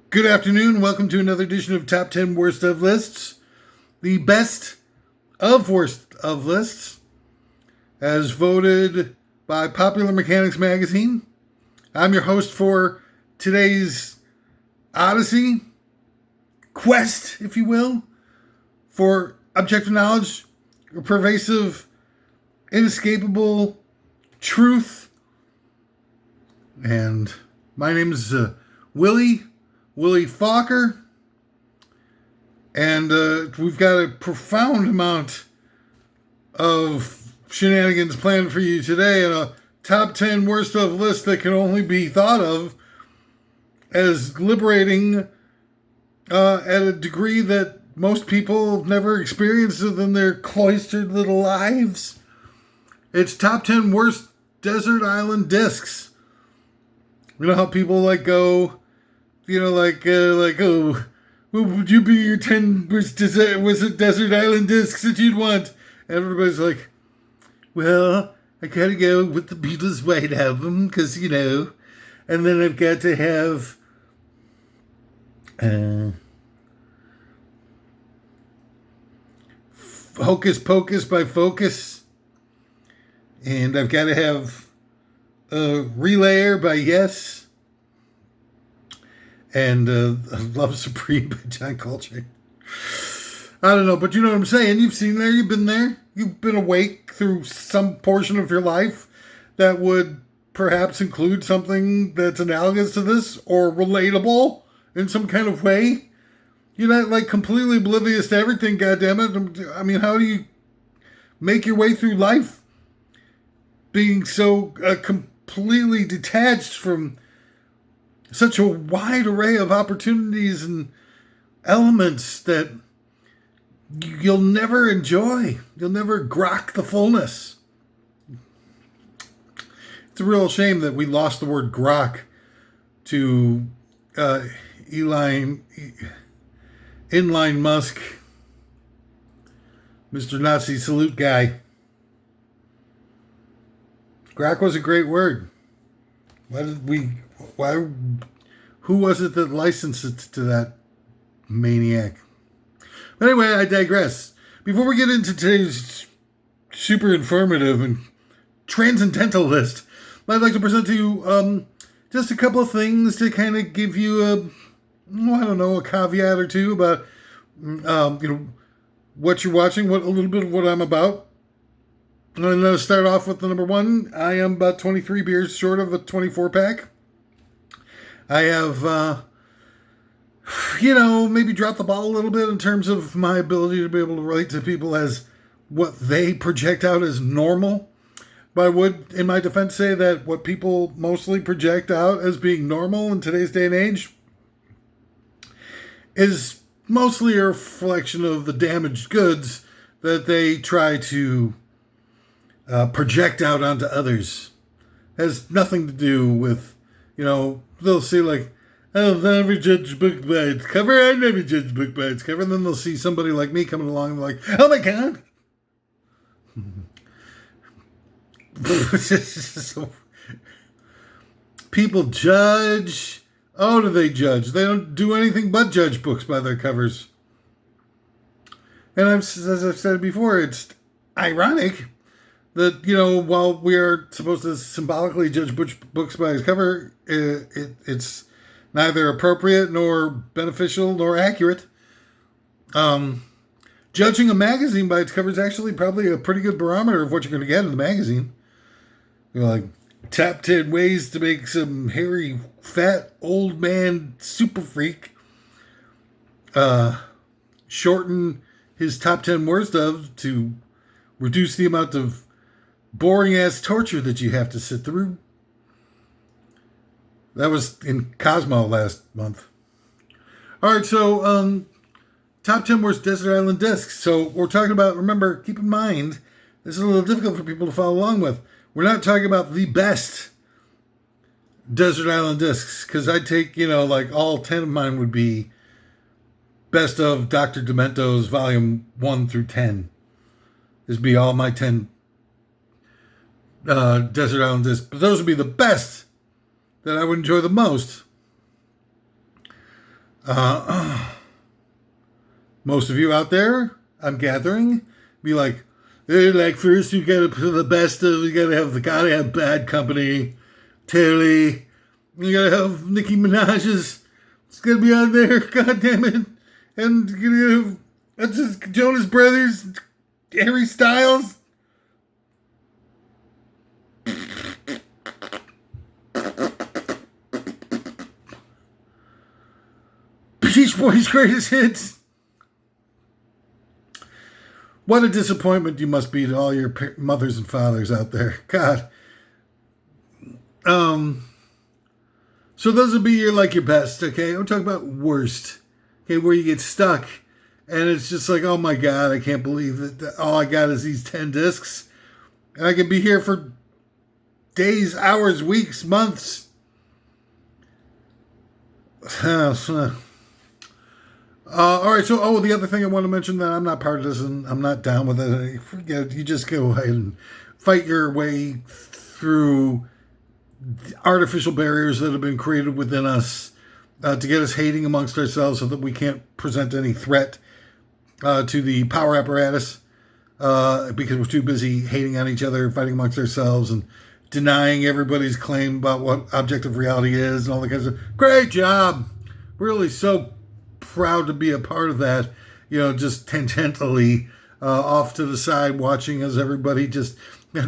Good afternoon. Welcome to another edition of Top 10 Worst of Lists. The best of worst of lists, as voted by Popular Mechanics Magazine. I'm your host for today's Odyssey, quest, if you will, for objective knowledge, pervasive, inescapable truth. And my name is Willie Falker, and we've got a profound amount of shenanigans planned for you today, and a top 10 worst of list that can only be thought of as liberating at a degree that most people have never experienced within their cloistered little lives. It's top 10 worst desert island discs. You know how people go, oh, what would you be your 10 worst desert island discs that you'd want? And everybody's like, well, I gotta go with the Beatles' White Album, because, and then I've got to have, Hocus Pocus by Focus, and I've got to have Relayer by Yes, and Love Supreme by John Coltrane. I don't know, but you know what I'm saying. You've seen there, you've been there. You've been awake through some portion of your life that would perhaps include something that's analogous to this or relatable in some kind of way. You're not completely oblivious to everything, goddammit. I mean, how do you make your way through life being so completely detached from such a wide array of opportunities and elements that you'll never enjoy? You'll never grok the fullness. It's a real shame that we lost the word grok to Elon Musk, Mr. Nazi salute guy. Grok was a great word. Who was it that licensed it to that maniac? But anyway, I digress. Before we get into today's super informative and transcendental list, I'd like to present to you just a couple of things to kind of give you a caveat or two about what you're watching, a little bit of what I'm about. I'm going to start off with the number one. I am about 23 beers short of a 24 pack. I have, maybe dropped the ball a little bit in terms of my ability to be able to relate to people as what they project out as normal. But I would, in my defense, say that what people mostly project out as being normal in today's day and age is mostly a reflection of the damaged goods that they try to project out onto others. It has nothing to do with, they'll see I'll never judge a book by its cover. I never judge a book by its cover. And then they'll see somebody like me coming along and like, oh my God. So, people judge. Oh, do they judge? They don't do anything but judge books by their covers. And as I've said before, it's ironic that, while we are supposed to symbolically judge books by its cover, it's neither appropriate nor beneficial nor accurate. Judging a magazine by its cover is actually probably a pretty good barometer of what you're going to get in the magazine. Top 10 ways to make some hairy, fat, old man super freak shorten his top 10 worst of to reduce the amount of boring-ass torture that you have to sit through. That was in Cosmo last month. All right, so top 10 worst desert island discs. So we're talking about, remember, keep in mind, this is a little difficult for people to follow along with. We're not talking about the best desert island discs, because I'd take, all 10 of mine would be best of Dr. Demento's volume 1 through 10. This would be all my 10 desert island discs. But those would be the best that I would enjoy the most. Most of you out there, I'm gathering, be like, hey, like first you gotta put the best of, you gotta have bad company, Tilly, you gotta have Nicki Minaj's, it's gonna be on there, god damn it, and you know, that's just Jonas Brothers, Harry Styles. Beach Boys' greatest hits. What a disappointment you must be to all your mothers and fathers out there. God. So those would be your best, okay? I'm talking about worst. Okay, where you get stuck and it's just like, oh my God, I can't believe that all I got is these 10 discs. And I could be here for days, hours, weeks, months. All right, so the other thing I want to mention that I'm not partisan, I'm not down with it. Forget it. You just go ahead and fight your way through artificial barriers that have been created within us to get us hating amongst ourselves, so that we can't present any threat to the power apparatus because we're too busy hating on each other, fighting amongst ourselves, and denying everybody's claim about what objective reality is and all that kind of stuff. Great job, really so proud to be a part of that, just tangentially off to the side, watching as everybody just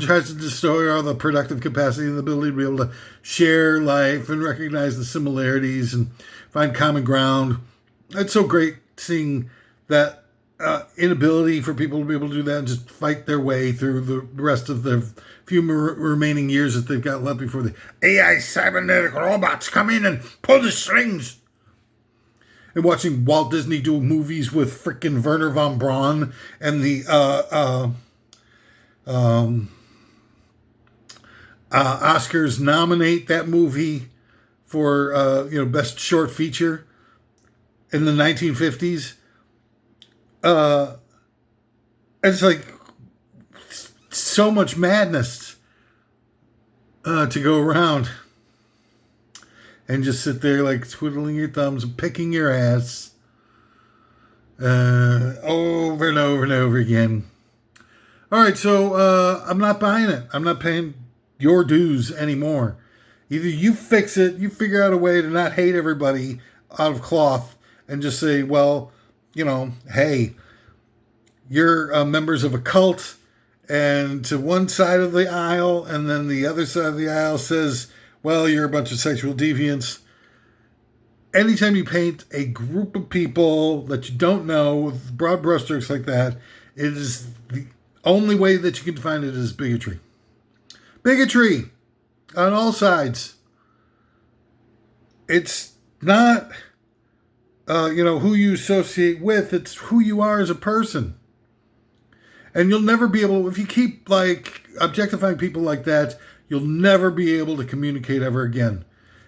tries to destroy all the productive capacity and the ability to be able to share life and recognize the similarities and find common ground. It's so great seeing that inability for people to be able to do that and just fight their way through the rest of the few remaining years that they've got left before the AI cybernetic robots come in and pull the strings. And watching Walt Disney do movies with frickin' Werner von Braun and the Oscars nominate that movie for best short feature in the 1950s. It's like so much madness to go around. And just sit there like twiddling your thumbs and picking your ass over and over and over again. All right, so I'm not buying it. I'm not paying your dues anymore. Either you fix it, you figure out a way to not hate everybody out of cloth and just say, well, hey, you're members of a cult, and to one side of the aisle, and then the other side of the aisle says, well, you're a bunch of sexual deviants. Anytime you paint a group of people that you don't know with broad brushstrokes like that, it is the only way that you can define it as bigotry. Bigotry on all sides. It's not, who you associate with. It's who you are as a person. And you'll never be able, if you keep objectifying people like that, you'll never be able to communicate ever again.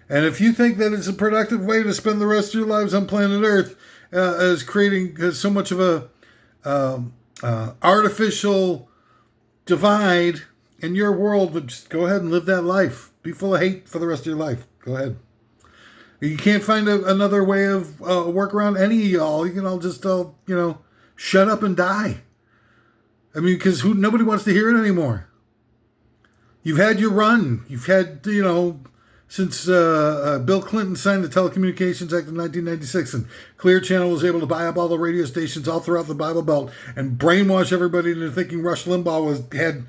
And if you think that it's a productive way to spend the rest of your lives on planet Earth, as creating so much of a artificial divide in your world, but just go ahead and live that life. Be full of hate for the rest of your life. Go ahead. You can't find another way of work around any of y'all. You can all just shut up and die. I mean, because nobody wants to hear it anymore. You've had your run. You've had, since Bill Clinton signed the Telecommunications Act of 1996, and Clear Channel was able to buy up all the radio stations all throughout the Bible Belt and brainwash everybody into thinking Rush Limbaugh had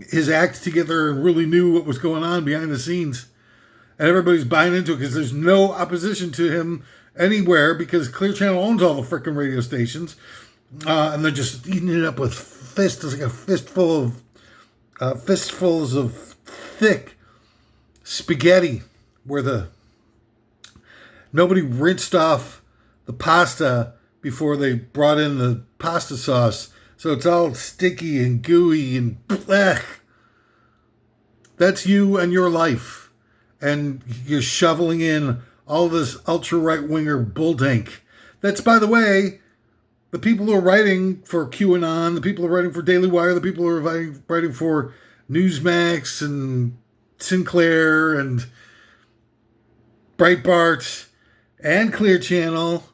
his act together and really knew what was going on behind the scenes. And everybody's buying into it because there's no opposition to him anywhere, because Clear Channel owns all the frickin' radio stations. And they're just eating it up with fists, like a fistfuls of thick spaghetti, where nobody rinsed off the pasta before they brought in the pasta sauce, so it's all sticky and gooey and blech. That's you and your life, and you're shoveling in all this ultra right winger bulldank. That's, by the way, the people who are writing for QAnon, the people who are writing for Daily Wire, the people who are writing for Newsmax and Sinclair and Breitbart and Clear Channel,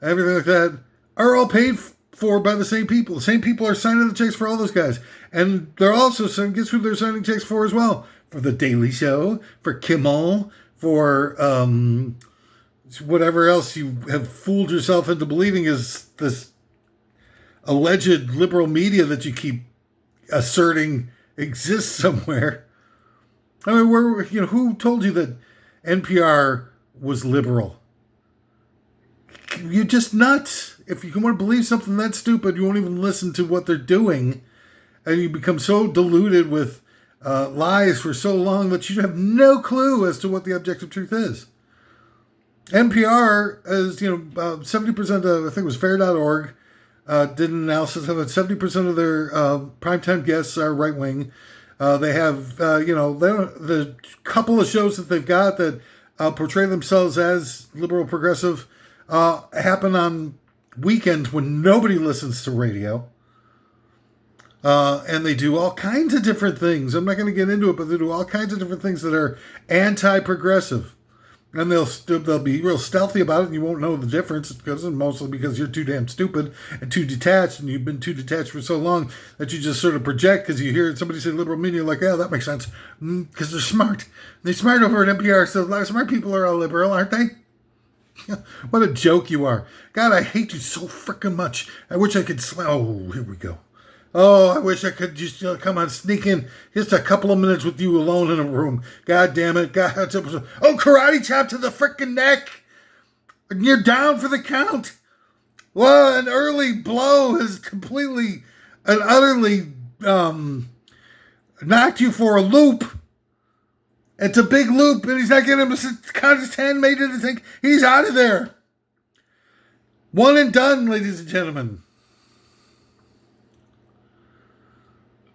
everything like that, are all paid for by the same people. The same people are signing the checks for all those guys. And they're also saying, guess who they're signing checks for as well? For The Daily Show, for Kimmel, for whatever else you have fooled yourself into believing is this alleged liberal media that you keep asserting exists somewhere. I mean, who told you that NPR was liberal? You're just nuts. If you want to believe something that stupid, you won't even listen to what they're doing. And you become so deluded with lies for so long that you have no clue as to what the objective truth is. NPR, as 70% of, I think it was fair.org, did an analysis of it. 70% of their primetime guests are right wing. They have, the couple of shows that they've got that portray themselves as liberal progressive happen on weekends when nobody listens to radio. And they do all kinds of different things. I'm not going to get into it, but they do all kinds of different things that are anti-progressive. And they'll be real stealthy about it, and you won't know the difference, mostly because you're too damn stupid and too detached, and you've been too detached for so long that you just sort of project because you hear somebody say liberal media, like, yeah, that makes sense, because they're smart. They're smart over at NPR, so a lot of smart people are all liberal, aren't they? What a joke you are. God, I hate you so freaking much. I wish I could oh, here we go. Oh, I wish I could just come on, sneak in just a couple of minutes with you alone in a room. God damn it. God, oh, karate chop to the freaking neck. And you're down for the count. Well, an early blow has completely and utterly knocked you for a loop. It's a big loop, and he's not getting him to count his 10, made it to think he's out of there. One and done, ladies and gentlemen.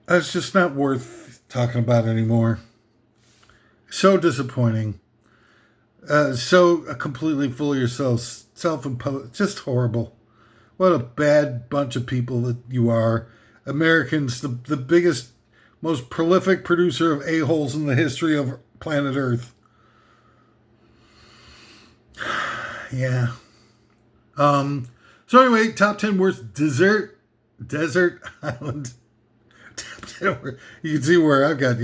It's just not worth talking about anymore. So disappointing. So completely full of yourselves. Self-imposed. Just horrible. What a bad bunch of people that you are. Americans, the biggest, most prolific producer of a-holes in the history of planet Earth. Yeah. So anyway, top 10 worst desert island. You can see where I've got,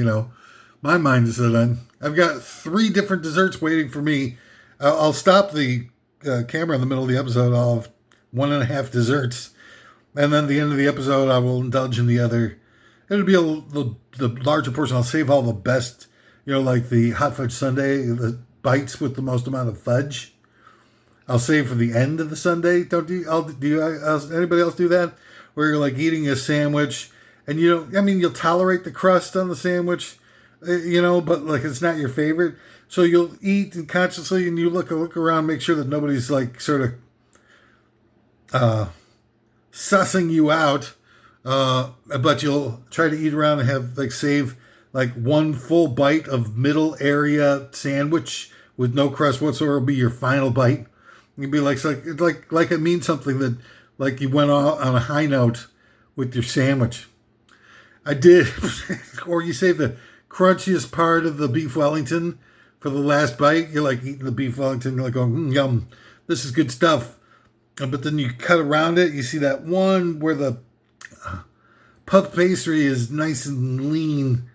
my mind is set on. I've got 3 different desserts waiting for me. I'll stop the camera in the middle of the episode. I'll have 1.5 desserts. And then at the end of the episode, I will indulge in the other. It'll be the larger portion. I'll save all the best, like the hot fudge sundae, the bites with the most amount of fudge. I'll save for the end of the sundae. Anybody else do that? Where you're like eating a sandwich and you'll tolerate the crust on the sandwich, but like it's not your favorite. So you'll eat consciously and you look around, make sure that nobody's like sort of sussing you out. But you'll try to eat around and have save one full bite of middle area sandwich with no crust whatsoever will be your final bite. You'd be like it means something that you went on a high note with your sandwich. I did. Or you save the crunchiest part of the beef Wellington for the last bite. You're like eating the beef Wellington. You're like going, yum, this is good stuff. But then you cut around it. You see that one where the puff pastry is nice and lean.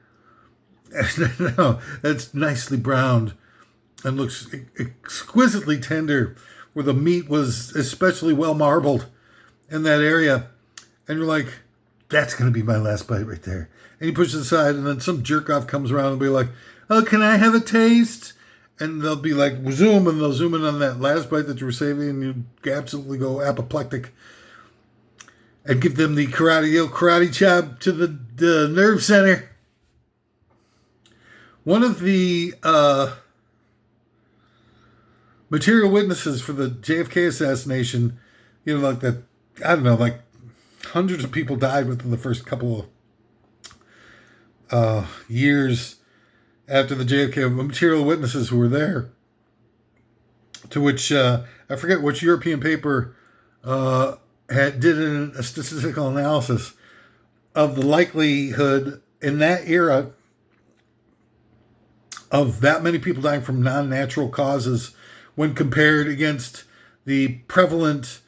No, that's nicely browned and looks exquisitely tender, where the meat was especially well marbled in that area. And you're like, that's going to be my last bite right there. And you push it aside, and then some jerk off comes around and be like, oh, can I have a taste? And they'll be like, zoom, and they'll zoom in on that last bite that you were saving, and you absolutely go apoplectic. And give them the karate chop to the nerve center. One of the material witnesses for the JFK assassination, hundreds of people died within the first couple of years after the JFK, material witnesses who were there, to which I forget which European paper did a statistical analysis of the likelihood in that era of that many people dying from non-natural causes when compared against the prevalent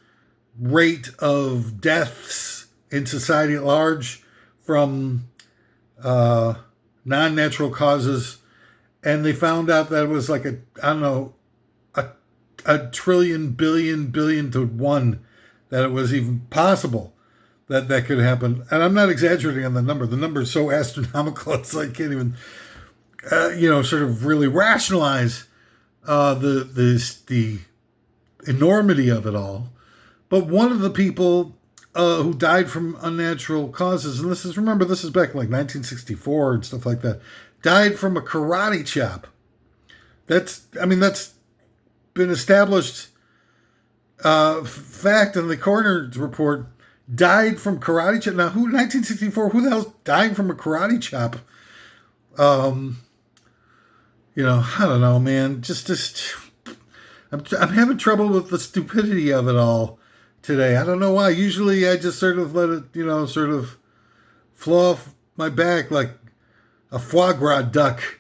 rate of deaths in society at large from non-natural causes. And they found out that it was like a trillion, billion to one that it was even possible that could happen. And I'm not exaggerating on the number. The number is so astronomical, it's like I can't even, sort of really rationalize the enormity of it all. But one of the people who died from unnatural causes, and this is back in like 1964 and stuff like that, died from a karate chop. That's been established fact in the coroner's report. Died from karate chop. Now, 1964? Who the hell's dying from a karate chop? I don't know, man. I'm having trouble with the stupidity of it all today. I don't know why. Usually I just sort of let it, sort of flow off my back like a foie gras duck.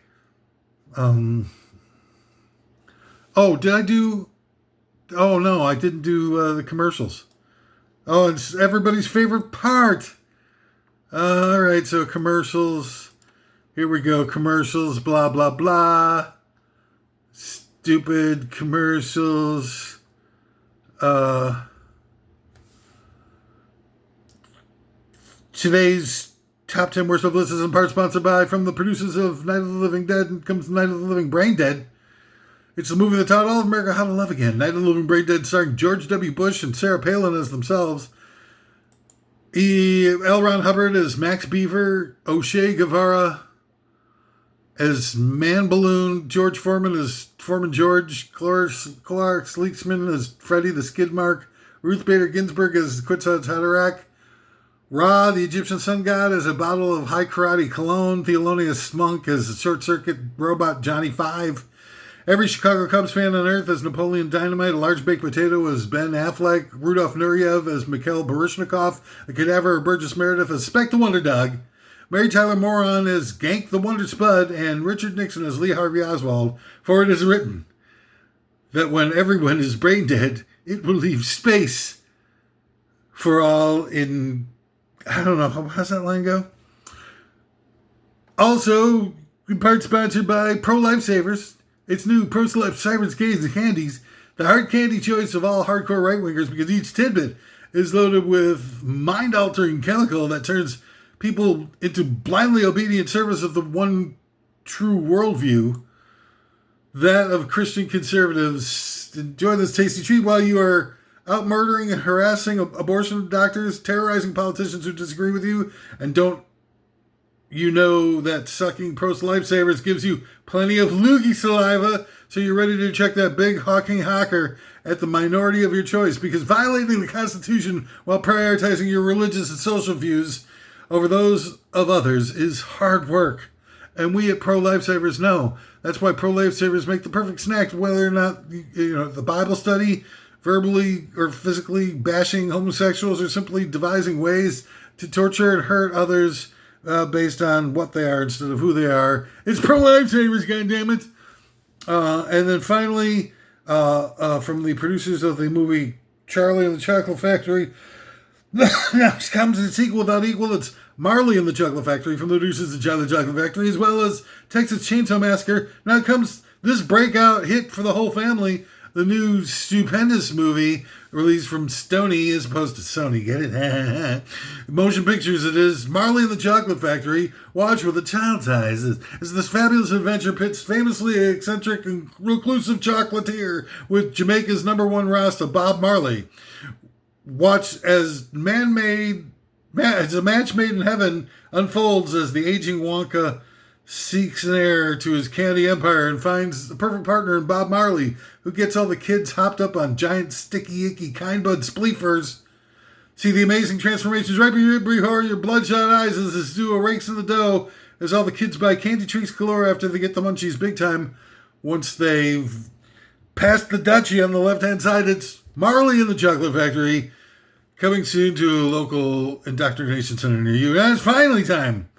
Oh, did I do? Oh, no, I didn't do the commercials. Oh, it's everybody's favorite part. All right, so commercials. Here we go. Commercials, blah, blah, blah. Stupid commercials. Today's top 10 worst of lists is in part sponsored by, from the producers of Night of the Living Dead, comes Night of the Living Brain Dead. It's the movie that taught all of America how to love again. Night of the Living Brain Dead, starring George W. Bush and Sarah Palin as themselves. L. Ron Hubbard as Max Beaver. O'Shea Guevara as Man Balloon. George Foreman as Foreman George. Clark Sleeksman as Freddy the Skid Mark. Ruth Bader Ginsburg as Quetzalcoatl Haderach. Ra, the Egyptian sun god, as a bottle of high karate cologne. Thelonious Monk as a short circuit robot Johnny Five. Every Chicago Cubs fan on earth as Napoleon Dynamite. A large baked potato as Ben Affleck. Rudolph Nureyev as Mikhail Baryshnikov. A cadaver of Burgess Meredith as Speck the Wonder Dog. Mary Tyler Moron as Gank the Wonder Spud. And Richard Nixon as Lee Harvey Oswald. For it is written that when everyone is brain dead, it will leave space for all in... I don't know. How's that line go? Also, in part sponsored by Pro Lifesavers. Its new Pro Lifesavers Gaze and Candies. The hard candy choice of all hardcore right-wingers, because each tidbit is loaded with mind-altering chemical that turns people into blindly obedient service of the one true worldview. That of Christian conservatives. Enjoy this tasty treat while you are out murdering and harassing abortion doctors, terrorizing politicians who disagree with you, and don't you know that sucking Pro Lifesavers gives you plenty of loogie saliva, so you're ready to check that big hawking hawker at the minority of your choice, because violating the Constitution while prioritizing your religious and social views over those of others is hard work. And we at Pro Lifesavers know. That's why Pro Lifesavers make the perfect snack, whether or not, the Bible study, verbally or physically bashing homosexuals, or simply devising ways to torture and hurt others based on what they are instead of who they are. It's Pro Lifesavers, goddammit! And then finally, from the producers of the movie Charlie and the Chocolate Factory, now comes its sequel without equal. It's Marley and the Chocolate Factory, from the producers of Charlie and the Chocolate Factory, as well as Texas Chainsaw Massacre. Now comes this breakout hit for the whole family, the new stupendous movie released from Sony as opposed to Sony. Get it? Motion Pictures it is. Marley and the Chocolate Factory. Watch with a child's eyes as this fabulous adventure pits famously eccentric and reclusive chocolatier with Jamaica's #1 Rasta, Bob Marley. Watch as a match made in heaven unfolds as the aging Wonka seeks an heir to his candy empire and finds the perfect partner in Bob Marley, who gets all the kids hopped up on giant, sticky, icky, kindbud spleefers. See the amazing transformations right before your bloodshot eyes as this duo rakes in the dough as all the kids buy candy treats galore after they get the munchies big time. Once they've passed the Dutchie on the left-hand side, it's Marley and the Chocolate Factory, coming soon to a local indoctrination center near you. And it's finally time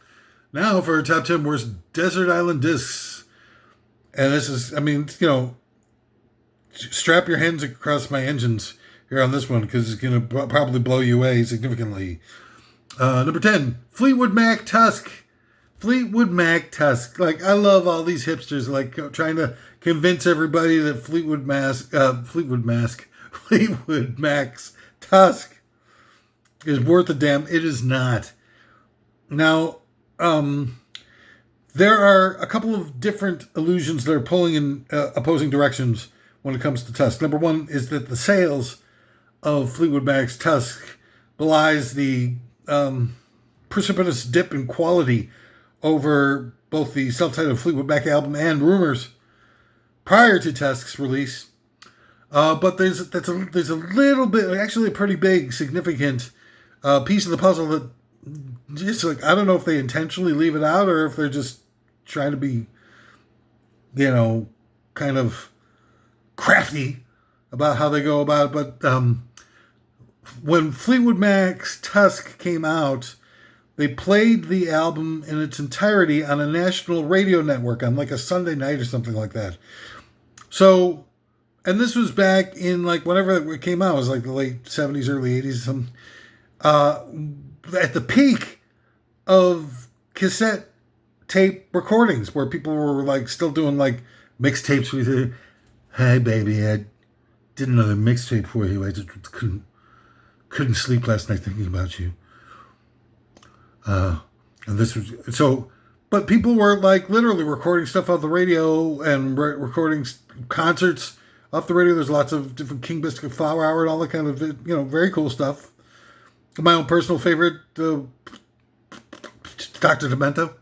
now for our top 10 worst desert island discs. And this is, strap your hands across my engines here on this one because it's going to probably blow you away significantly. Number 10, Fleetwood Mac Tusk. Fleetwood Mac Tusk. Like, I love all these hipsters, like, trying to convince everybody that Fleetwood Mac's Tusk is worth a damn. It is not. Now, there are a couple of different illusions that are pulling in opposing directions when it comes to Tusk. Number one is that the sales of Fleetwood Mac's Tusk belies the precipitous dip in quality over both the self-titled Fleetwood Mac album and Rumors prior to Tusk's release. But there's a little bit, actually a pretty big, significant piece of the puzzle that just like, I don't know if they intentionally leave it out or if they're just trying to be, kind of crafty about how they go about it. But when Fleetwood Mac's Tusk came out, they played the album in its entirety on a national radio network on like a Sunday night or something like that. So, and this was back in like whenever it came out, it was like the late 70s, early 80s, something. At the peak of cassette tape recordings where people were like still doing like mixtapes with you. Hey baby, I did another mixtape for you. I just couldn't sleep last night thinking about you. And this was so, but people were like literally recording stuff off the radio and recording concerts off the radio. There's lots of different King Biscuit Flower Hour and all that kind of, very cool stuff. My own personal favorite, Dr. Demento.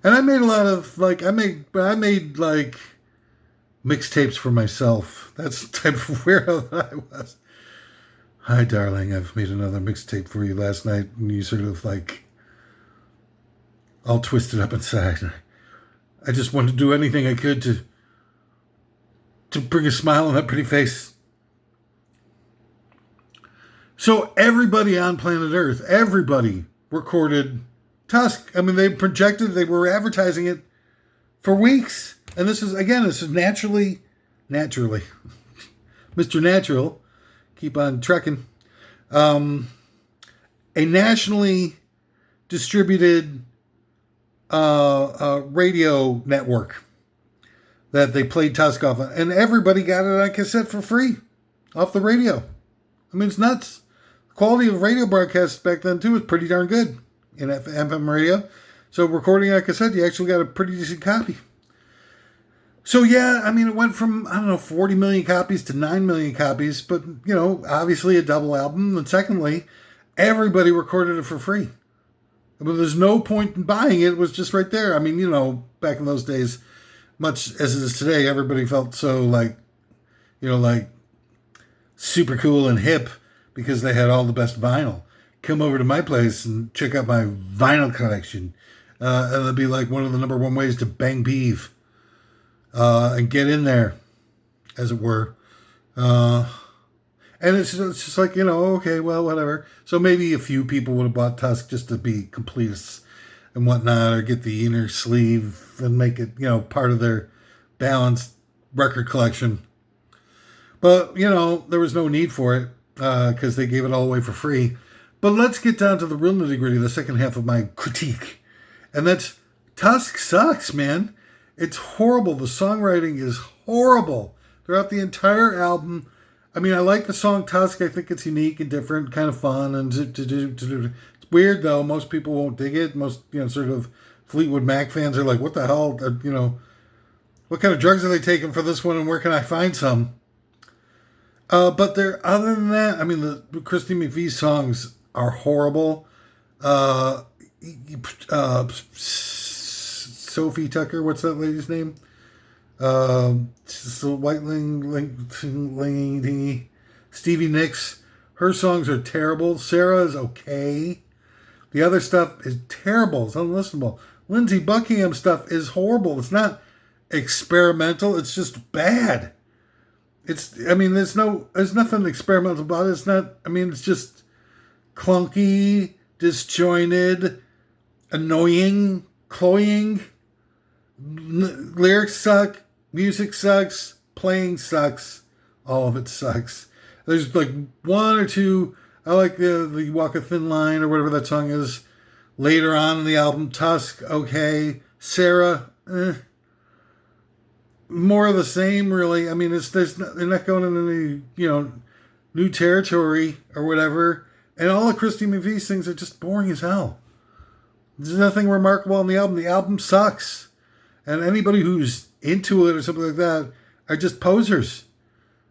And I made a lot of I made mixtapes for myself. That's the type of weirdo that I was. Hi, darling. I've made another mixtape for you last night, and you sort of all twisted up inside. I just wanted to do anything I could to bring a smile on that pretty face. So everybody on planet Earth, everybody recorded Tusk. I mean, they were advertising it for weeks. And this is naturally, Mr. Natural, keep on trekking, a nationally distributed radio network that they played Tusk off of. And everybody got it on cassette for free off the radio. I mean, it's nuts. The quality of radio broadcasts back then, too, was pretty darn good in FM radio. So recording on cassette, you actually got a pretty decent copy. So, yeah, I mean, it went from, 40 million copies to 9 million copies. But, obviously a double album. And secondly, everybody recorded it for free. But there's no point in buying it. It was just right there. I mean, back in those days, much as it is today, everybody felt so super cool and hip because they had all the best vinyl. Come over to my place and check out my vinyl collection. And it'll be like one of the number one ways to bang beef. And get in there, as it were. And it's just like, okay, well, whatever. So maybe a few people would have bought Tusk just to be completists and whatnot, or get the inner sleeve and make it, part of their balanced record collection. But, there was no need for it because they gave it all away for free. But let's get down to the real nitty-gritty, the second half of my critique. And that's, Tusk sucks, man. It's horrible. The songwriting is horrible throughout the entire album. I mean, I like the song Tusk. I think it's unique and different, kind of fun. And it's weird, though. Most people won't dig it. Most, sort of Fleetwood Mac fans are like, what the hell? What kind of drugs are they taking for this one, and where can I find some? But other than that, I mean, the Christine McVie's songs are horrible. Sophie Tucker, what's that lady's name? Stevie Nicks. Her songs are terrible. Sarah's okay. The other stuff is terrible. It's unlistenable. Lindsey Buckingham stuff is horrible. It's not experimental. It's just bad. There's nothing experimental about it. It's just clunky, disjointed, annoying, cloying. Lyrics suck. Music sucks. Playing sucks. All of it sucks. There's like one or two. I like the Walk a Thin Line or whatever that song is. Later on in the album, Tusk, okay. Sarah, more of the same, really. I mean, they're not going into any, new territory or whatever. And all of Christy McVie's things are just boring as hell. There's nothing remarkable on the album. The album sucks. And anybody who's into it or something like that are just posers.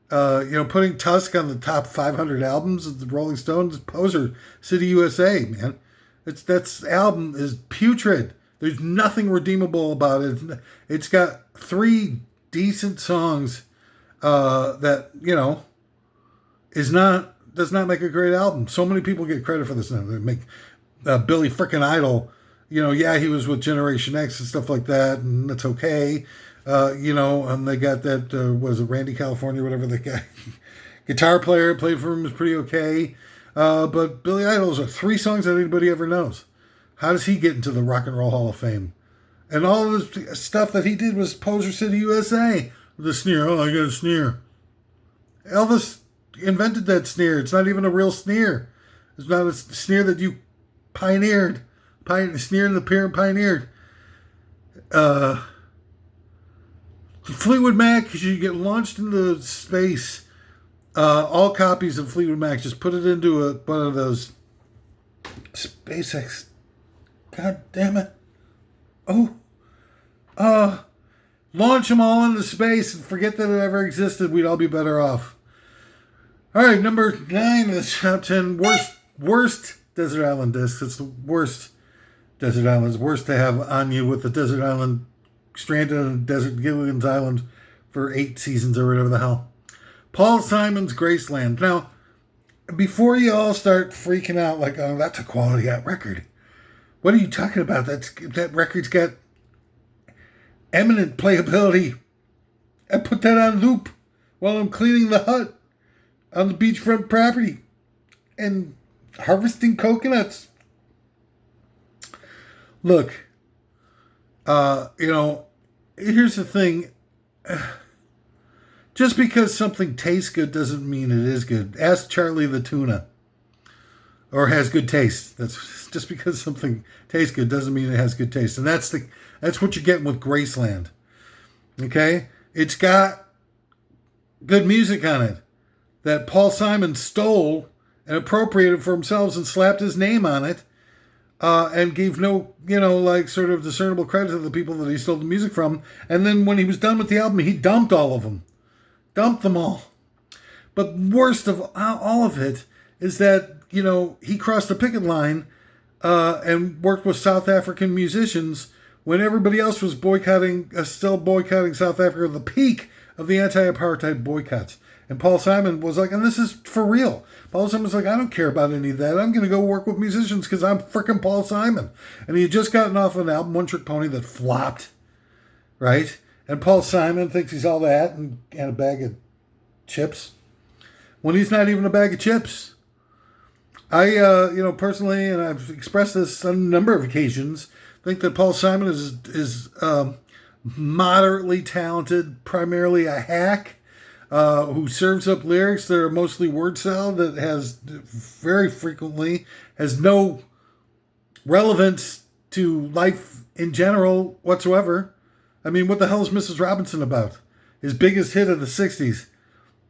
Putting Tusk on the top 500 albums of the Rolling Stones, poser. City USA, man. That album is putrid. There's nothing redeemable about it. It's got 3 decent songs that, does not make a great album. So many people get credit for this now. They make Billy frickin' Idol. He was with Generation X and stuff like that, and that's okay. And they got that, was it Randy California, whatever the guy, guitar player played for him was pretty okay. But Billy Idol's are 3 songs that anybody ever knows. How does he get into the Rock and Roll Hall of Fame? And all of the stuff that he did was Poser City USA. The sneer, oh, I got a sneer. Elvis invented that sneer. It's not even a real sneer. It's not a sneer that you pioneered. Sneer the parent pioneered. Fleetwood Mac, you get launched into space. All copies of Fleetwood Mac, just put it into one of those SpaceX. God damn it. Launch them all into space and forget that it ever existed. We'd all be better off. All right, number 9 in the top 10 worst desert island discs. It's the worst desert island. It's worst to have on you with the desert island stranded on desert Gilligan's Island for 8 seasons or whatever the hell. Paul Simon's Graceland. Now, before you all start freaking out like, oh, that's a quality record. What are you talking about? That record's got eminent playability. I put that on loop while I'm cleaning the hut on the beachfront property and harvesting coconuts. Look, here's the thing. Just because something tastes good doesn't mean it is good. Ask Charlie the tuna. Or has good taste. That's just because something tastes good doesn't mean it has good taste. And that's what you're getting with Graceland. Okay? It's got good music on it that Paul Simon stole and appropriated for himself and slapped his name on it. And gave no, sort of discernible credit to the people that he stole the music from. And then when he was done with the album, he dumped all of them. Dumped them all. But worst of all of it is that, he crossed the picket line and worked with South African musicians when everybody else was still boycotting South Africa at the peak of the anti-apartheid boycotts. And Paul Simon was like, and this is for real. Paul Simon's like, I don't care about any of that. I'm going to go work with musicians because I'm freaking Paul Simon. And he had just gotten off an album, One Trick Pony, that flopped. Right? And Paul Simon thinks he's all that and a bag of chips. When he's not even a bag of chips. I, personally, and I've expressed this on a number of occasions, think that Paul Simon is moderately talented, primarily a hack. Who serves up lyrics that are mostly word salad that has very frequently has no relevance to life in general whatsoever. I mean, what the hell is Mrs. Robinson about? His biggest hit of the 60s.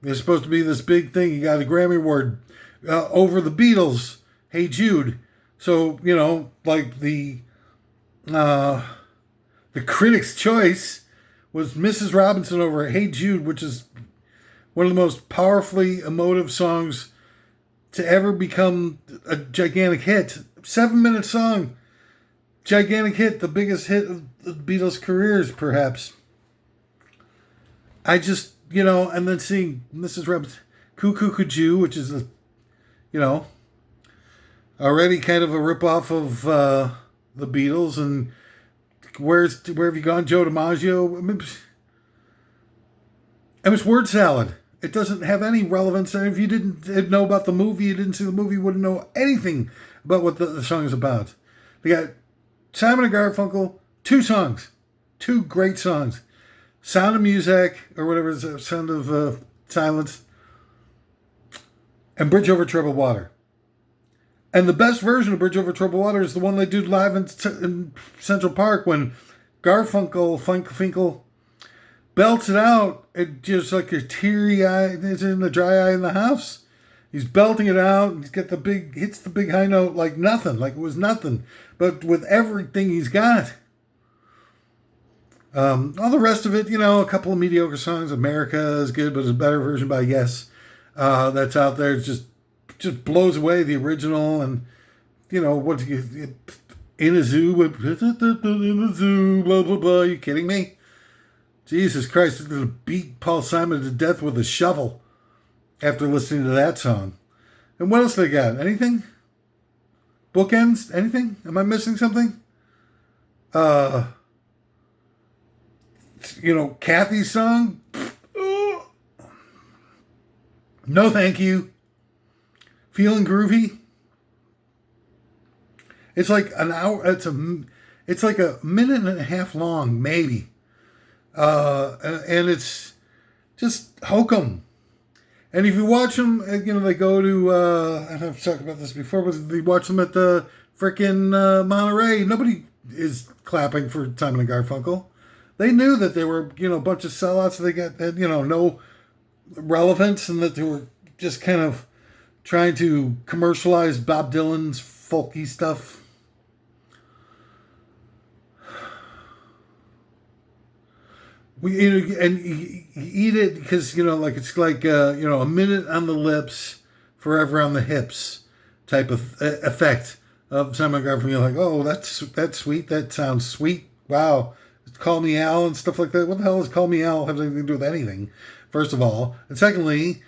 It's supposed to be this big thing. He got a Grammy Award over the Beatles, Hey Jude. So, like the Critics' Choice was Mrs. Robinson over Hey Jude, which is one of the most powerfully emotive songs to ever become a gigantic hit. 7-minute song. Gigantic hit. The biggest hit of the Beatles' careers, perhaps. I just, and then seeing Mrs. Robinson, Cuckoo Cuckoo, which is already kind of a ripoff of the Beatles, and Where Have You Gone, Joe DiMaggio? I mean, it was word salad. It doesn't have any relevance. And if you didn't know about the movie, you didn't see the movie, you wouldn't know anything about what the song is about. They got Simon and Garfunkel, 2 songs. 2 great songs. Sound of Music, or whatever it is, Sound of Silence, and Bridge Over Troubled Water. And the best version of Bridge Over Troubled Water is the one they do live in Central Park when Finkel belts it out. It just like a teary eye. It's in the dry eye in the house. He's belting it out. He's got hits the big high note like nothing, like it was nothing, but with everything he's got. All the rest of it, a couple of mediocre songs. America is good, but it's a better version by Yes. That's out there. It just blows away the original, and what in a zoo, in a zoo, blah blah blah. Are you kidding me? Jesus Christ! It's gonna beat Paul Simon to death with a shovel after listening to that song. And what else they got? Anything? Bookends? Anything? Am I missing something? Kathy's song. No, thank you. Feeling Groovy. It's like an hour. It's like a minute and a half long, maybe. And it's just hokum. And if you watch them, they go to. I've talked about this before, but they watch them at the frickin' Monterey. Nobody is clapping for Simon and Garfunkel. They knew that they were, a bunch of sellouts. They had, no relevance, and that they were just kind of trying to commercialize Bob Dylan's folky stuff. And you eat it because it's like a minute on the lips, forever on the hips type of effect of Simon Garfunkel. You're like, oh, that's sweet. That sounds sweet. Wow. Call Me Al and stuff like that. What the hell does Call Me Al have anything to do with anything? First of all, and secondly,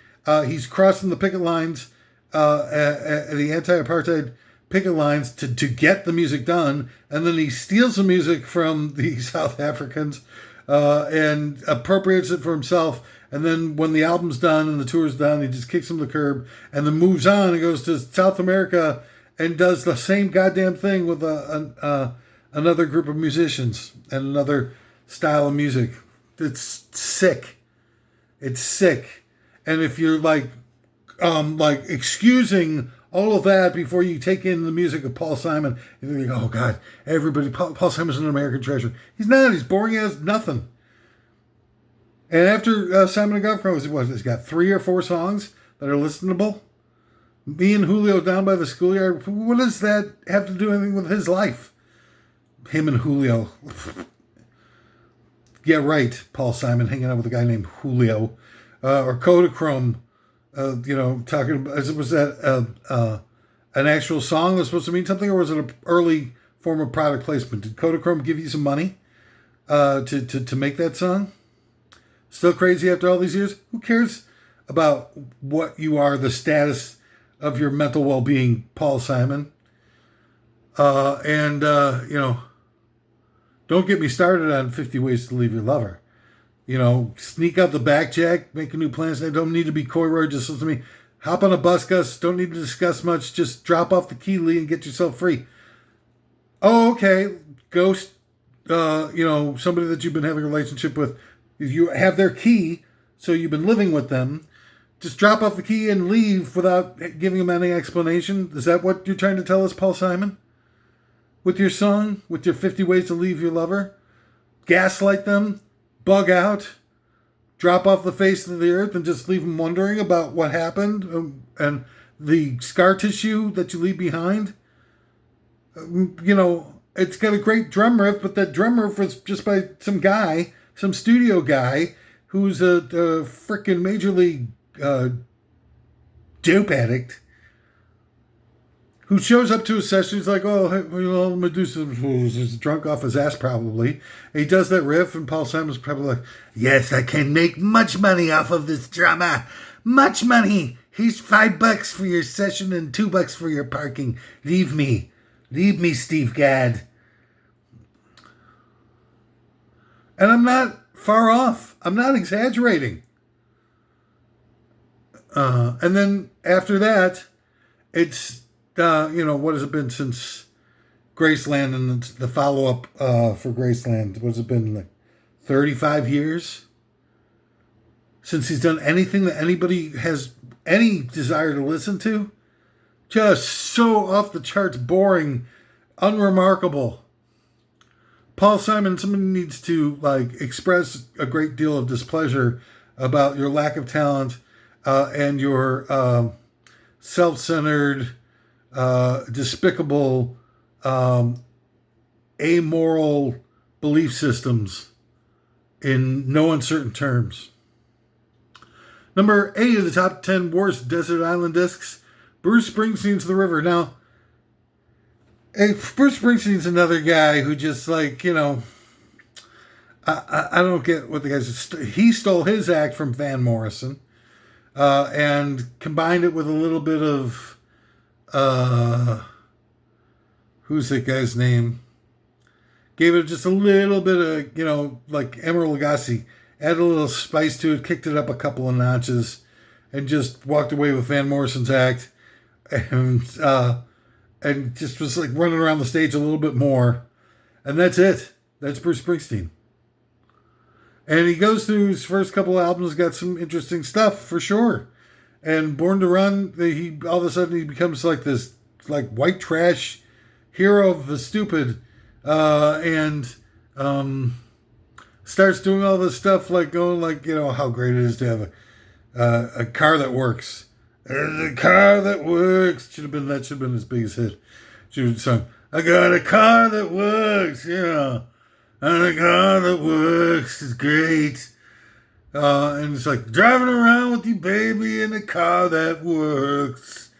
he's crossing the picket lines, the anti-apartheid picket lines to get the music done, and then he steals the music from the South Africans and appropriates it for himself. And then when the album's done and the tour's done, he just kicks him to the curb and then moves on and goes to South America and does the same goddamn thing with another group of musicians and another style of music. It's sick. It's sick. And if you're like excusing all of that before you take in the music of Paul Simon, you think, oh God, Paul Simon's an American treasure. He's not. He's boring as nothing. And after Simon and Garfunkel, he's got 3 or 4 songs that are listenable. Me and Julio Down by the Schoolyard. What does that have to do anything with his life? Him and Julio. Yeah, right. Paul Simon hanging out with a guy named Julio. Or Kodachrome, talking about, was that an actual song that's supposed to mean something, or was it an early form of product placement? Did Kodachrome give you some money to make that song? Still crazy after all these years? Who cares about what you are, the status of your mental well-being, Paul Simon? Don't get me started on 50 Ways to Leave Your Lover. Sneak out the back, Jack, making new plans. They don't need to be coy, Roy. Just listen to me. Hop on a bus, Gus. Don't need to discuss much. Just drop off the key, Lee, and get yourself free. Oh, okay. Ghost, somebody that you've been having a relationship with. You have their key, so you've been living with them. Just drop off the key and leave without giving them any explanation. Is that what you're trying to tell us, Paul Simon? With your song? With your 50 Ways to Leave Your Lover? Gaslight them? Bug out? Drop off the face of the earth and just leave them wondering about what happened and the scar tissue that you leave behind? It's got a great drum riff, but that drum riff was just by some studio guy who's a freaking major league dope addict who shows up to a session. He's like, oh, hey, Medusa's drunk off his ass probably. And he does that riff, and Paul Simon's probably like, yes, I can make much money off of this drama. Much money. Here's $5 for your session and $2 for your parking. Leave me, Steve Gadd. And I'm not far off. I'm not exaggerating. And then after that, it's, what has it been since Graceland and the follow-up for Graceland? What has it been, like 35 years since he's done anything that anybody has any desire to listen to. Just so off the charts, boring, unremarkable. Paul Simon, somebody needs to express a great deal of displeasure about your lack of talent and your self-centered, despicable, amoral belief systems in no uncertain terms. Number 8 of the top 10 worst desert island discs, Bruce Springsteen's The River. Now, Bruce Springsteen's another guy who just I don't get what the guy's... He stole his act from Van Morrison and combined it with a little bit of... who's that guy's name? Gave it just a little bit of, like Emeril Lagasse. Added a little spice to it, kicked it up a couple of notches, and just walked away with Van Morrison's act. And just was running around the stage a little bit more. And that's it. That's Bruce Springsteen. And he goes through his first couple of albums, got some interesting stuff for sure. And Born to Run, he all of a sudden he becomes this white trash hero of the stupid, and starts doing all this stuff going how great it is to have a car that works. There's a car that works. Should have been his biggest hit. Should have sung, I got a car that works, yeah. And a car that works is great. And it's driving around with you, baby, in a car that works.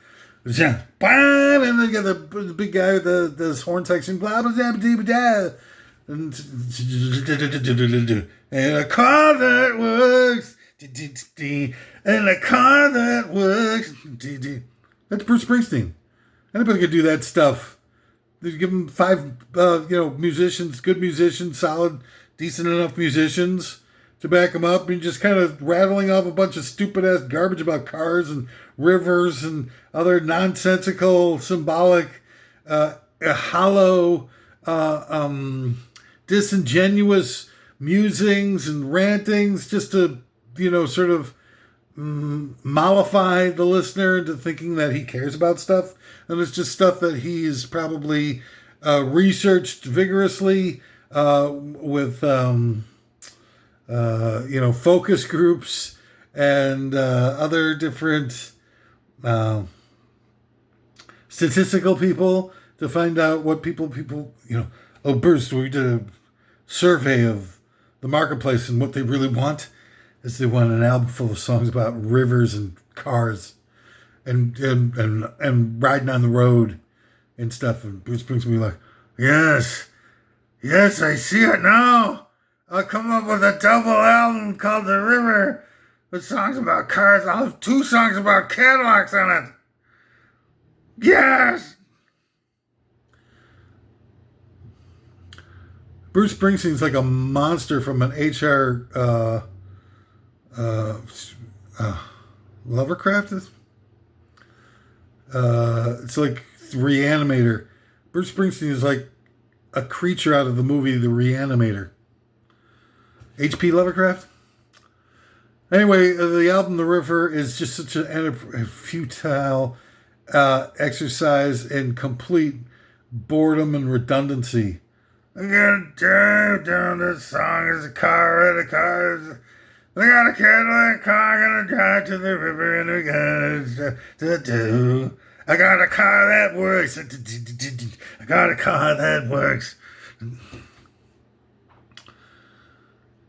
And then you got the big guy with the horn section. And a car that works. And a car that works. That's Bruce Springsteen. Anybody could do that stuff. They give him 5, musicians, good musicians, solid, decent enough musicians to back him up, and just kind of rattling off a bunch of stupid ass garbage about cars and rivers and other nonsensical, symbolic, hollow, disingenuous musings and rantings, just to sort of mollify the listener into thinking that he cares about stuff. And it's just stuff that he's probably researched vigorously with focus groups and other different statistical people to find out what people Bruce, we did a survey of the marketplace, and what they really want is they want an album full of songs about rivers and cars and riding on the road and stuff. And Bruce Springsteen will be like, yes, I see it now. I'll come up with a double album called The River with songs about cars. I'll have 2 songs about Cadillacs on it. Yes! Bruce Springsteen's like a monster from an HR Lovercraft. It's like Reanimator. Bruce Springsteen is like a creature out of the movie The Reanimator. H.P. Lovecraft. Anyway, the album The River is just such a futile exercise in complete boredom and redundancy. I'm gonna drive down this song as a car and a car. I got a Cadillac car, gonna drive to the river and we're gonna do. I got a car that works. I got a car that works.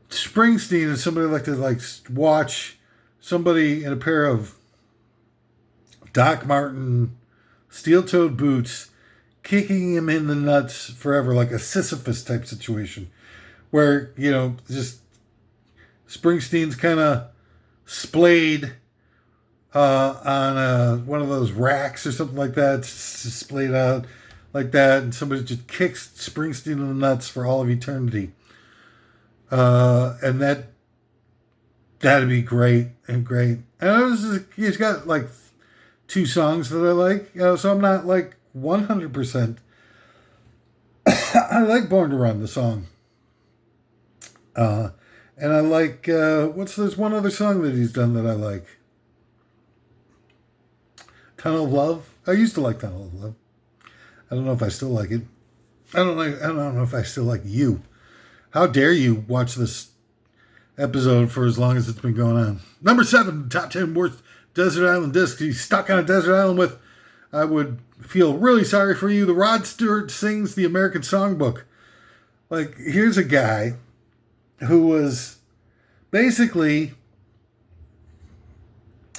Springsteen is somebody to watch somebody in a pair of Doc Marten steel-toed boots kicking him in the nuts forever, like a Sisyphus type situation where, just Springsteen's kind of splayed on one of those racks or something like that, just splayed out like that, and somebody just kicks Springsteen in the nuts for all of eternity. And that'd be great. And he's got 2 songs that I like, so I'm not 100%. I like Born to Run, the song. Uh, and I like, there's one other song that he's done that I like. Tunnel of Love. I used to like Tunnel of Love. I don't know if I still like it. I don't know if I still like you. How dare you watch this episode for as long as it's been going on. Number 7, top 10 worst desert island discs he's stuck on a desert island with. I would feel really sorry for you. The Rod Stewart Sings the American Songbook. Like, here's a guy who was basically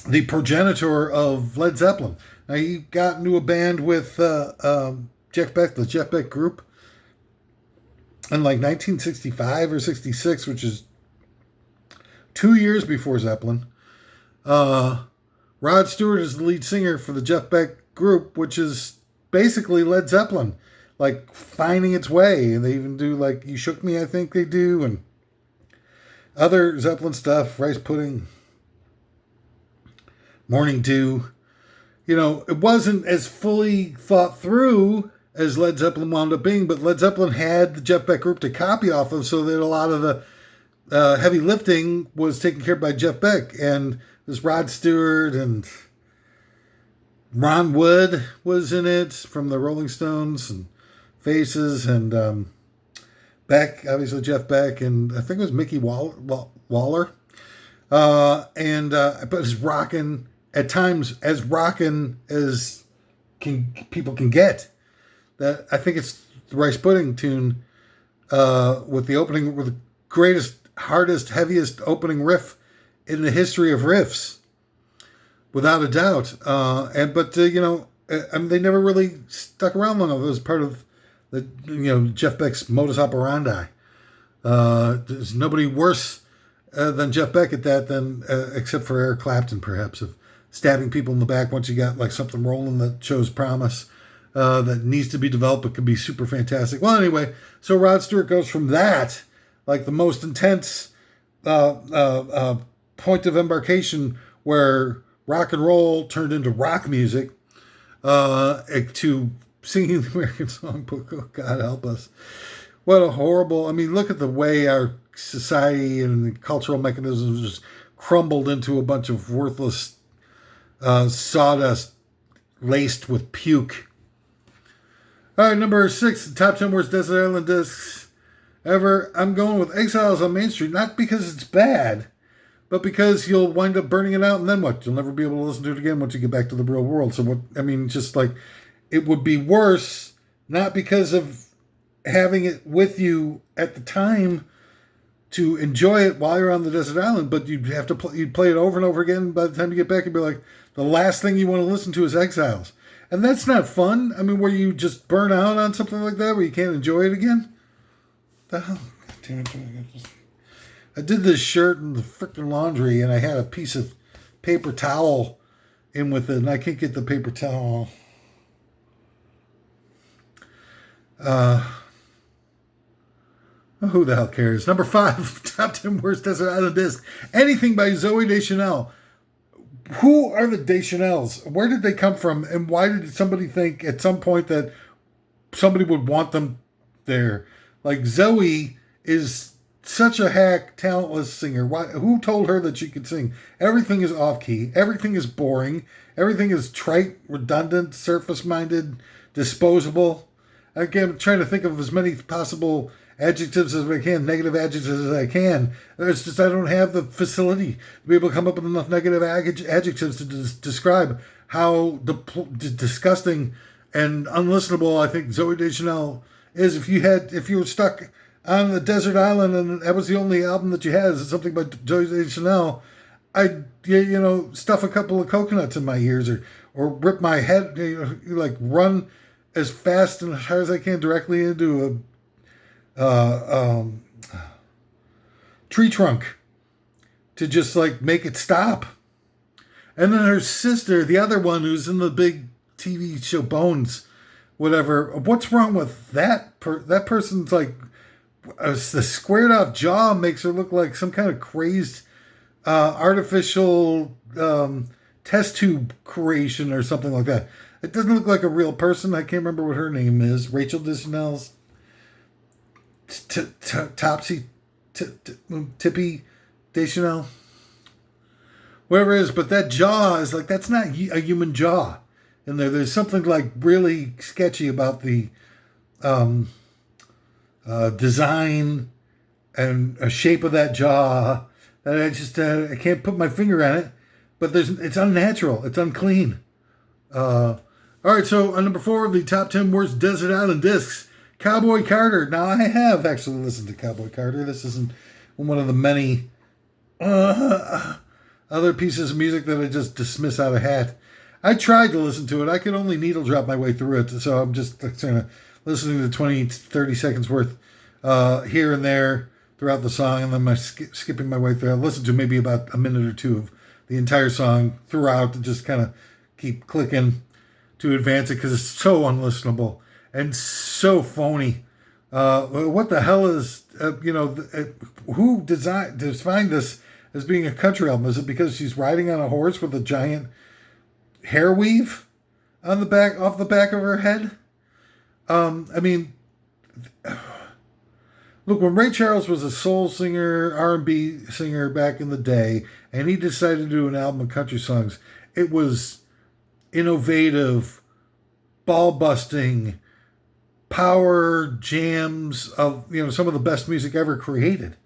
the progenitor of Led Zeppelin. Now, he got into a band with Jeff Beck, the Jeff Beck Group, in like 1965 or 66, which is 2 years before Zeppelin. Rod Stewart is the lead singer for the Jeff Beck Group, which is basically Led Zeppelin, like finding its way. And they even do like You Shook Me, I think they do, and other Zeppelin stuff, Rice Pudding, Morning Dew. You know, it wasn't as fully thought through as Led Zeppelin wound up being, but Led Zeppelin had the Jeff Beck Group to copy off of, so that a lot of the heavy lifting was taken care of by Jeff Beck. And this Rod Stewart and Ron Wood was in it from the Rolling Stones and Faces, and Beck, obviously Jeff Beck, and I think it was Mickey Waller. But it's rocking at times, as rocking as people can get. That I think it's the Rice Pudding tune with the greatest, hardest, heaviest opening riff in the history of riffs, without a doubt. They never really stuck around long enough. It was part of the Jeff Beck's modus operandi. There's nobody worse than Jeff Beck at that, except for Eric Clapton, perhaps, of stabbing people in the back once you got like something rolling that shows promise. That needs to be developed, but could be super fantastic. Well, anyway, so Rod Stewart goes from that, like the most intense point of embarkation where rock and roll turned into rock music, to singing the American Songbook. Oh, God help us. What a horrible, look at the way our society and the cultural mechanisms just crumbled into a bunch of worthless sawdust laced with puke. All right, number 6, the top 10 worst desert island discs ever. I'm going with Exiles on Main Street, not because it's bad, but because you'll wind up burning it out, and then what? You'll never be able to listen to it again once you get back to the real world. So just like, it would be worse, not because of having it with you at the time to enjoy it while you're on the desert island, but you'd have to you'd play it over and over again. By the time you get back, you'd be like, the last thing you want to listen to is Exiles. And that's not fun. Where you just burn out on something like that, where you can't enjoy it again. The hell? God damn it. I did this shirt in the freaking laundry, and I had a piece of paper towel in with it, and I can't get the paper towel. Who the hell cares? Number 5, top 10 worst desert island disc. Anything by Zooey Deschanel. Who are the Deschanels? Where did they come from? And why did somebody think at some point that somebody would want them there? Like, Zoe is such a hack, talentless singer. Who told her that she could sing? Everything is off-key. Everything is boring. Everything is trite, redundant, surface-minded, disposable. Again, I'm trying to think of as many possible adjectives as I can, negative adjectives as I can. It's just I don't have the facility to be able to come up with enough negative adjectives to describe how disgusting and unlistenable I think Zooey Deschanel is. If you were stuck on the desert island and that was the only album that you had is something by Zooey Deschanel, I'd stuff a couple of coconuts in my ears or rip my head, like run as fast and as hard as I can directly into a tree trunk to just like make it stop. And then her sister, the other one who's in the big TV show Bones, whatever. What's wrong with that? That person's like the squared off jaw makes her look like some kind of crazed artificial test tube creation or something like that. It doesn't look like a real person. I can't remember what her name is. Rachel Deschanel's Tippy Deschanel, whatever it is. But that jaw is like, that's not a human jaw in there. There's something like really sketchy about the design and a shape of that jaw that I can't put my finger on it. But it's unnatural. It's unclean. All right, so on number 4 of the top 10 worst desert island discs, Cowboy Carter. Now, I have actually listened to Cowboy Carter. This isn't one of the many other pieces of music that I just dismiss out of hat. I tried to listen to it. I could only needle drop my way through it, so I'm just kind of listening to 20, 30 seconds worth here and there throughout the song, and then skipping my way through. I listened to maybe about a minute or two of the entire song throughout to just kind of keep clicking to advance it because it's so unlistenable and so phony. What the hell is, who defined this as being a country album? Is it because she's riding on a horse with a giant hair weave on the back, off the back of her head? Look, when Ray Charles was a soul singer, R&B singer back in the day, and he decided to do an album of country songs, it was innovative, ball-busting, power jams of some of the best music ever created.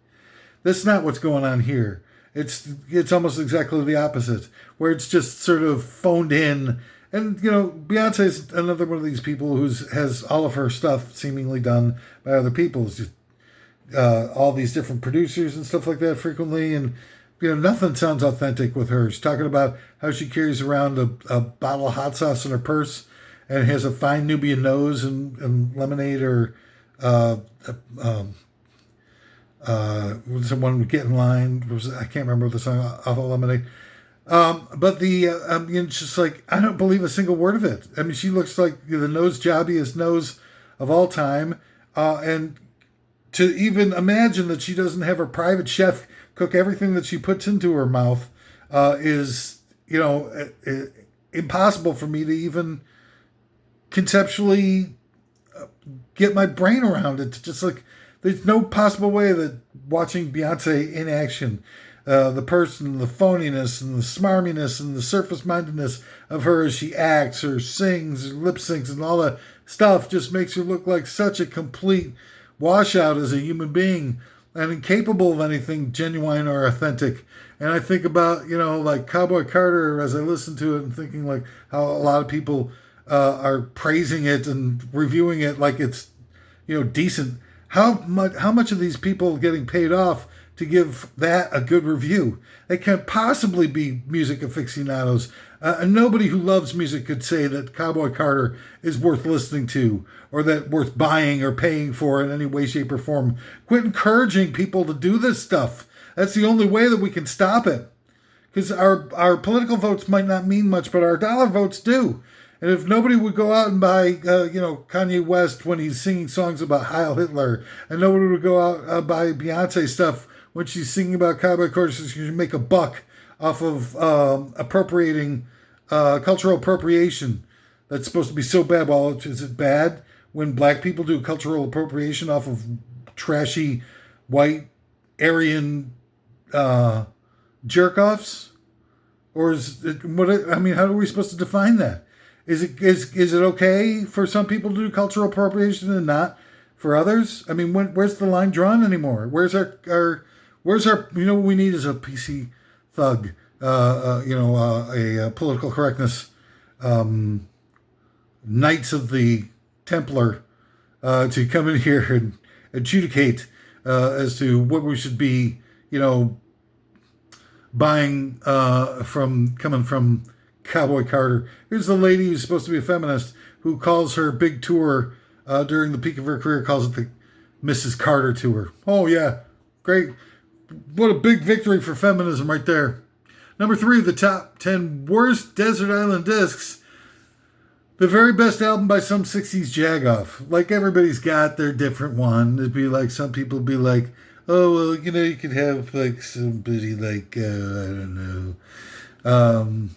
That's not what's going on here. It's almost exactly the opposite, where it's just sort of phoned in. And Beyonce's another one of these people who has all of her stuff seemingly done by other people. It's just all these different producers and stuff like that frequently, and nothing sounds authentic with her. She's talking about how she carries around a bottle of hot sauce in her purse and has a fine Nubian nose and lemonade or was the one Get in Line? I can't remember the song off of Lemonade. But it's just like, I don't believe a single word of it. I mean, she looks like the nose jobbiest nose of all time. And to even imagine that she doesn't have her private chef cook everything that she puts into her mouth is, impossible for me to even conceptually get my brain around it. It's just like, there's no possible way that watching Beyonce in action, the person, the phoniness and the smarminess and the surface-mindedness of her as she acts or sings or lip syncs and all that stuff just makes her look like such a complete washout as a human being and incapable of anything genuine or authentic. And I think about, like Cowboy Carter as I listen to it and thinking like how a lot of people are praising it and reviewing it like it's, decent. How much of these people getting paid off to give that a good review? They can't possibly be music aficionados. And nobody who loves music could say that Cowboy Carter is worth listening to or that worth buying or paying for in any way, shape, or form. Quit encouraging people to do this stuff. That's the only way that we can stop it. Because our political votes might not mean much, but our dollar votes do. And if nobody would go out and buy, Kanye West when he's singing songs about Heil Hitler, and nobody would go out and buy Beyonce stuff when she's singing about Cowboy Carter, so she can make a buck off of appropriating cultural appropriation. That's supposed to be so bad. Well, is it bad when black people do cultural appropriation off of trashy white Aryan jerk-offs? Or is it how are we supposed to define that? Is it okay for some people to do cultural appropriation and not for others? I mean, where's the line drawn anymore? Where's our what we need is a PC thug, a political correctness, Knights of the Templar, to come in here and adjudicate as to what we should be, buying coming from Cowboy Carter. Here's the lady who's supposed to be a feminist who calls her big tour during the peak of her career, calls it the Mrs. Carter tour. Oh, yeah. Great. What a big victory for feminism right there. Number 3 of the top 10 worst desert island discs. The very best album by some 60s jagoff. Like, everybody's got their different one. It'd be like, some people would be like, oh, well, you could have like somebody like, I don't know,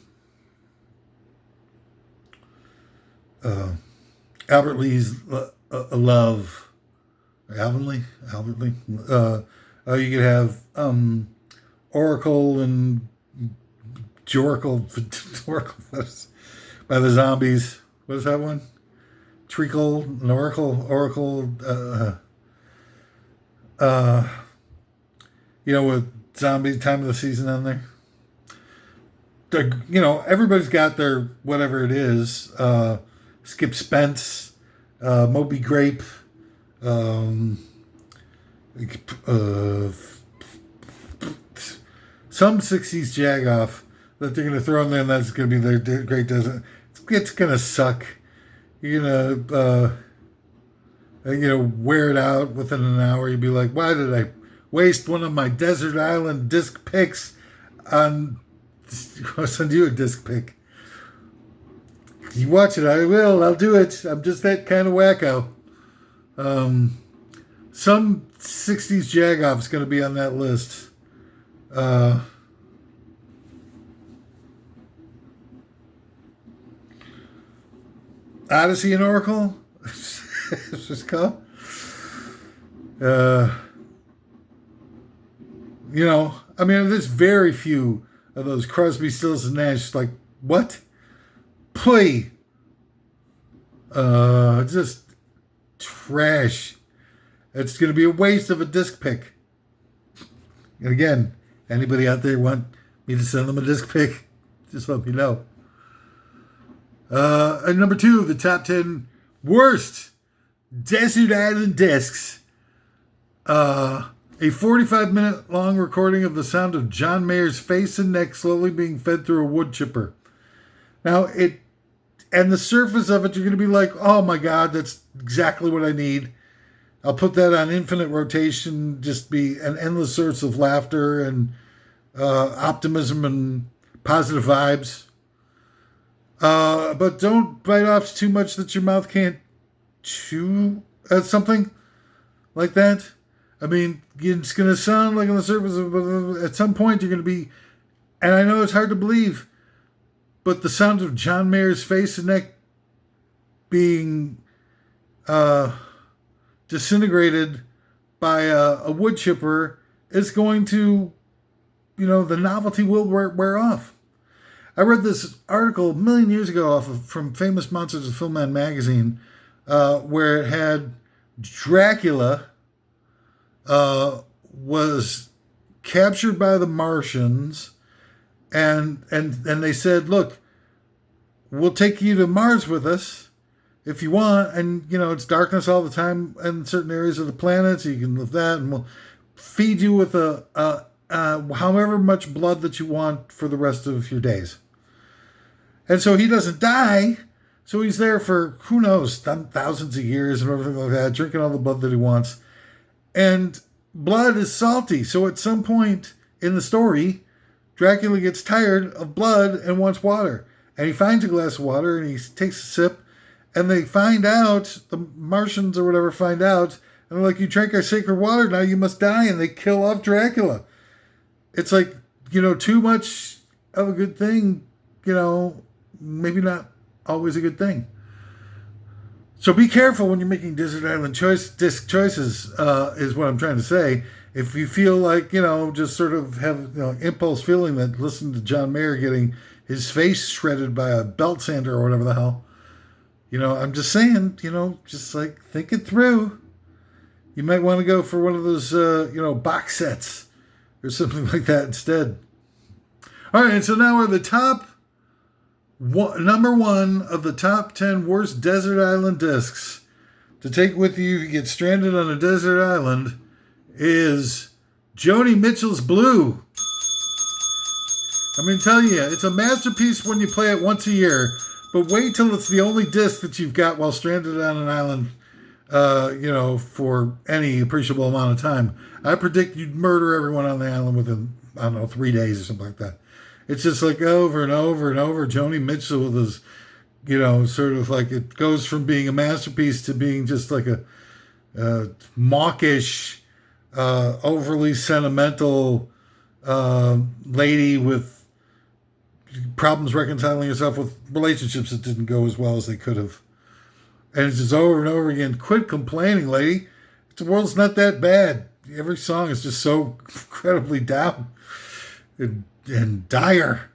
Albert Lee's Love, Albert Lee, You could have Oracle and Joracle, Oracle by the Zombies. What is that one? Treacle and Oracle. With zombie time of the season on there. Everybody's got their whatever it is. Skip Spence, Moby Grape, um, uh, some 60s Jagoff that they're going to throw in there, and that's going to be their great desert. It's going to suck. You're going to, wear it out within an hour. You'd be like, why did I waste one of my desert island disc picks on... I'll send you a disc pick. You watch it, I will. I'll do it. I'm just that kind of wacko. Some 60s Jagoff's going to be on that list. Odyssey and Oracle? It's just called. There's very few of those Crosby, Stills, and Nash. Like, what? Play. Just trash. It's going to be a waste of a disc pick. And again, anybody out there want me to send them a disc pick? Just let me know. And number 2 of the top 10 worst desert island discs. A 45-minute long recording of the sound of John Mayer's face and neck slowly being fed through a wood chipper. Now, the surface of it, you're going to be like, oh my God, that's exactly what I need. I'll put that on infinite rotation, just be an endless source of laughter and optimism and positive vibes. But don't bite off too much that your mouth can't chew at something like that. I mean, it's going to sound like on the surface, but at some point you're going to be, and I know it's hard to believe, but the sound of John Mayer's face and neck being disintegrated by a wood chipper is going to, the novelty will wear off. I read this article a million years ago from Famous Monsters of Film Man magazine, where it had Dracula was captured by the Martians, and they said, look, we'll take you to Mars with us if you want, and it's darkness all the time in certain areas of the planet, so you can live that, and we'll feed you with however much blood that you want for the rest of your days. And so he doesn't die, so he's there for who knows, thousands of years and everything like that, drinking all the blood that he wants. And blood is salty. So at some point in the story, Dracula gets tired of blood and wants water. And he finds a glass of water and he takes a sip. And they find out, the Martians or whatever find out, and they're like, you drank our sacred water, now you must die. And they kill off Dracula. It's like, too much of a good thing, maybe not always a good thing. So be careful when you're making desert island disc choices, is what I'm trying to say. If you feel like, just sort of have impulse feeling that listen to John Mayer getting his face shredded by a belt sander or whatever the hell, I'm just saying, just like think it through. You might want to go for one of those, box sets or something like that instead. All right, so now we're the number 1 of the top 10 worst desert island discs to take with you if you get stranded on a desert island is Joni Mitchell's Blue. I'm going to tell you, it's a masterpiece when you play it once a year, but wait till it's the only disc that you've got while stranded on an island, for any appreciable amount of time. I predict you'd murder everyone on the island within, 3 days or something like that. It's just like over and over and over. Joni Mitchell with his, sort of like it goes from being a masterpiece to being just like a mawkish, overly sentimental lady with problems reconciling herself with relationships that didn't go as well as they could have. And it's just over and over again. Quit complaining, lady. The world's not that bad. every song is just so incredibly down and dire.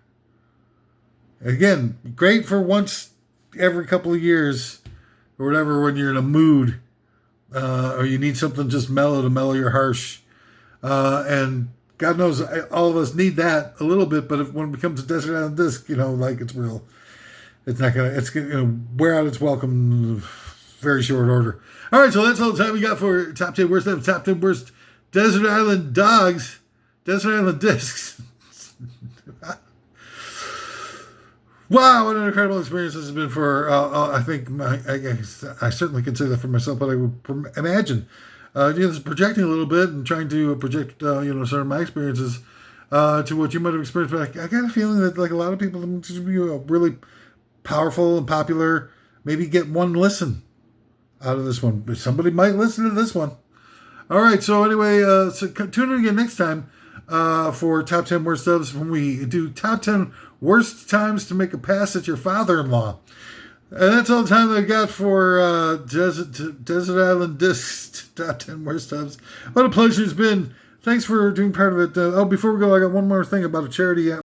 Again, great for once every couple of years or whatever when you're in a mood or you need something just mellow to mellow your harsh. And God knows all of us need that a little bit, but when it becomes a Desert Island Disc, like it's real. It's gonna wear out its welcome in very short order. All right, so that's all the time we got for top 10 worst ever. Top 10 worst Desert Island Dogs, Desert Island Discs. Wow, what an incredible experience this has been for, I think, I certainly can say that for myself, but I would imagine, just projecting a little bit and trying to project, sort of my experiences to what you might have experienced. But I got a feeling that, like a lot of people, this should be really powerful and popular. Maybe get one listen out of this one. Somebody might listen to this one. All right, so anyway, tune in again next time for Top 10 Worst Dubs when we do Top 10 Worst Times to Make a Pass at Your Father-in-Law. And that's all the time that I got for Desert Island Discs Top 10 Worst Dubs. What a pleasure it's been. Thanks for doing part of it. Before we go, I got one more thing about a charity